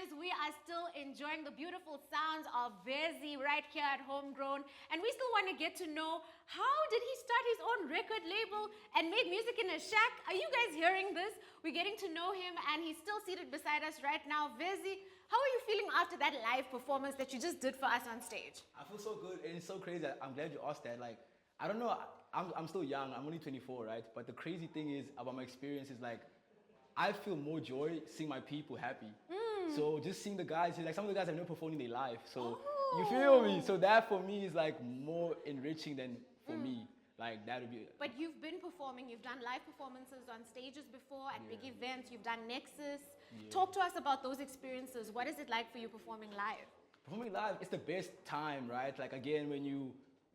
genres, we are still enjoying the beautiful sounds of Vezi right here at Homegrown. And we still want to get to know, how did he start his own record label and make music in a shack? Are you guys hearing this? We're getting to know him, and he's still seated beside us right now. Vezi, how are you feeling after that live performance that you just did for us on stage? I feel so good, and it's so crazy. I'm glad you asked that. Like, I don't know, I'm still young, I'm only 24, right? But the crazy thing is about my experience is like, I feel more joy seeing my people happy. So just seeing the guys, like some of the guys have never performed in their life. So you feel me? So that for me is like more enriching than for me. Like that would be. But you've been performing, you've done live performances on stages before, at big events, you've done Nexus. Talk to us about those experiences. What is it like for you performing live? Performing live, it's the best time, right? Like again, when you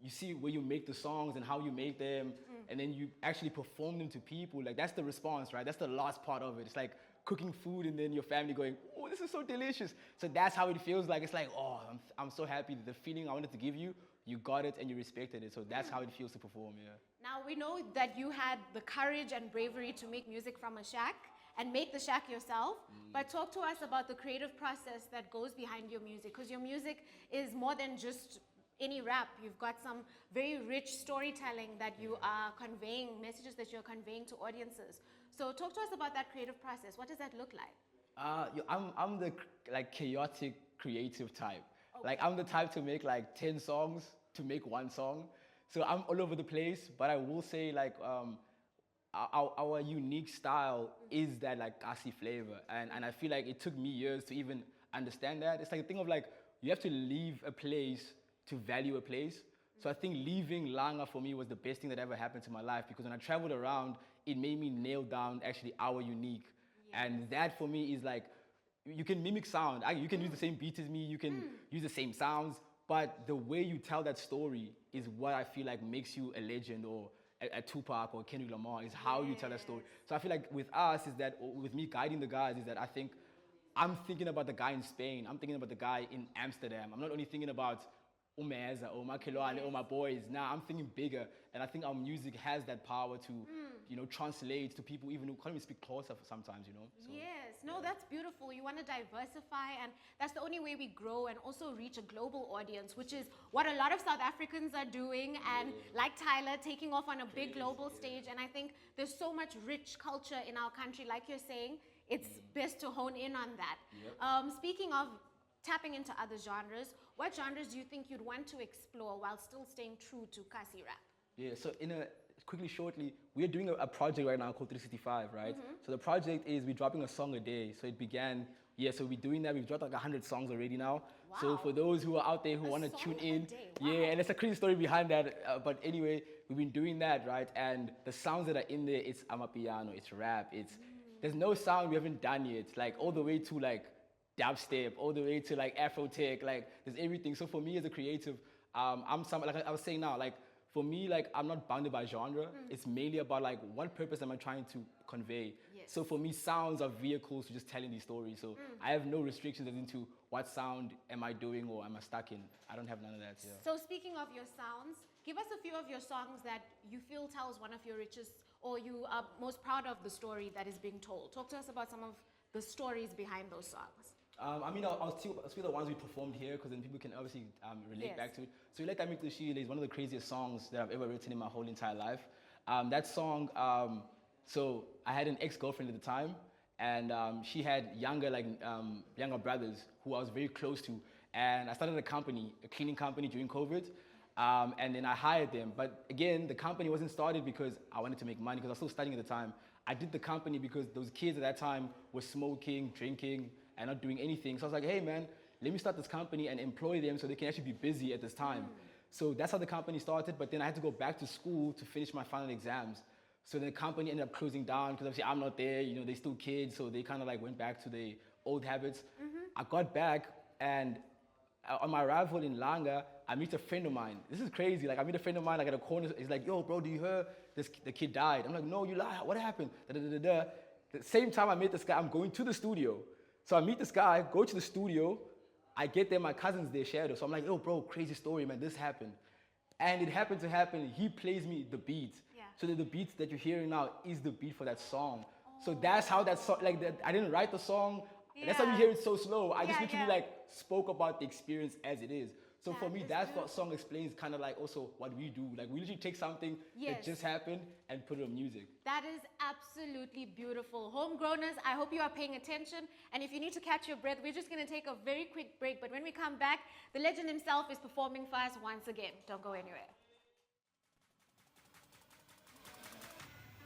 see where you make the songs and how you make them, and then you actually perform them to people, like that's the response, right? That's the last part of it. It's like cooking food and then your family going, oh, this is so delicious. So that's how it feels like. It's like, oh, I'm so happy. The feeling I wanted to give you, you got it and you respected it. So that's how it feels to perform, yeah. Now, we know that you had the courage and bravery to make music from a shack and make the shack yourself, but talk to us about the creative process that goes behind your music, because your music is more than just any rap. You've got some very rich storytelling that you are conveying, messages that you're conveying to audiences. So talk to us about that creative process. What does that look like? I'm the like chaotic creative type. Like I'm the type to make like 10 songs to make one song. So I'm all over the place, but I will say like our unique style is that like Kasi flavor. And I feel like it took me years to even understand that. It's like a thing of like, you have to leave a place to value a place. So I think leaving Langa for me was the best thing that ever happened to my life, because when I traveled around, it made me nail down actually our unique. And that for me is like, you can mimic sound. You can use the same beats as me, you can use the same sounds, but the way you tell that story is what I feel like makes you a legend, or a Tupac or Kendrick Lamar, is how you tell that story. So I feel like with us is that, with me guiding the guys, is that I think I'm thinking about the guy in Spain, I'm thinking about the guy in Amsterdam. I'm not only thinking about Umeza or Makelwane or my boys. Now I'm thinking bigger, and I think our music has that power to, you know, translate to people even who can't even speak closer sometimes, you know. So, yes, no, that's beautiful. You want to diversify, and that's the only way we grow and also reach a global audience, which is what a lot of South Africans are doing, and like Tyler, taking off on a big global stage. And I think there's so much rich culture in our country, like you're saying. It's best to hone in on that. Speaking of tapping into other genres, what genres do you think you'd want to explore while still staying true to Kasi rap? Yeah, so shortly, we're doing a project right now called 365, right? So the project is we're dropping a song a day. So it began, so we're doing that. We've dropped like 100 songs already now. Wow. So for those who are out there who want to tune in, Wow. and there's a crazy story behind that. But anyway, we've been doing that, right? And the sounds that are in there, it's amapiano, it's rap, there's no sound we haven't done yet. Like all the way to like dubstep, all the way to like Afro-tech, like there's everything. So for me as a creative, like I was saying now, like for me, like I'm not bounded by genre. It's mainly about like what purpose am I trying to convey. So for me, sounds are vehicles to just telling these stories. So I have no restrictions as into what sound am I doing or am I stuck in. I don't have none of that. So speaking of your sounds, give us a few of your songs that you feel tells one of your richest, or you are most proud of the story that is being told. Talk to us about some of the stories behind those songs. I mean, I'll speak the ones we performed here, because then people can obviously relate back to it. So Let That Make the Shield is one of the craziest songs that I've ever written in my whole entire life. That song, so I had an ex-girlfriend at the time, and she had younger brothers who I was very close to. And I started a cleaning company during COVID. And then I hired them. But again, the company wasn't started because I wanted to make money, because I was still studying at the time. I did the company because those kids at that time were smoking, drinking, and not doing anything. So I was like, hey man, let me start this company and employ them so they can actually be busy at this time. So that's how the company started, but then I had to go back to school to finish my final exams. So the company ended up closing down because obviously I'm not there, you know, they're still kids, so they kind of like went back to their old habits. I got back, and on my arrival in Langa, I meet a friend of mine. This is crazy. Like I meet a friend of mine like at a corner. He's like, yo, bro, do you hear the kid died? I'm like, no, you lie. What happened? The same time I met this guy, I'm going to the studio. So I meet this guy, go to the studio. I get there, my cousin's there, Shadow. So I'm like, yo, bro, crazy story, man. This happened. And it happened to happen. He plays me the beat. So that the beat that you're hearing now is the beat for that song. So that's how that song, like that, I didn't write the song. And that's why Yeah. you hear it so slow. I just Yeah, literally yeah. like spoke about the experience as it is. So for That me, is that beautiful. song explains kind of like also what we do. Like we literally take something Yes. that just happened and put it on music. That is absolutely beautiful. Homegrowners, I hope you are paying attention. And if you need to catch your breath, we're just going to take a very quick break. But when we come back, the legend himself is performing for us once again. Don't go anywhere.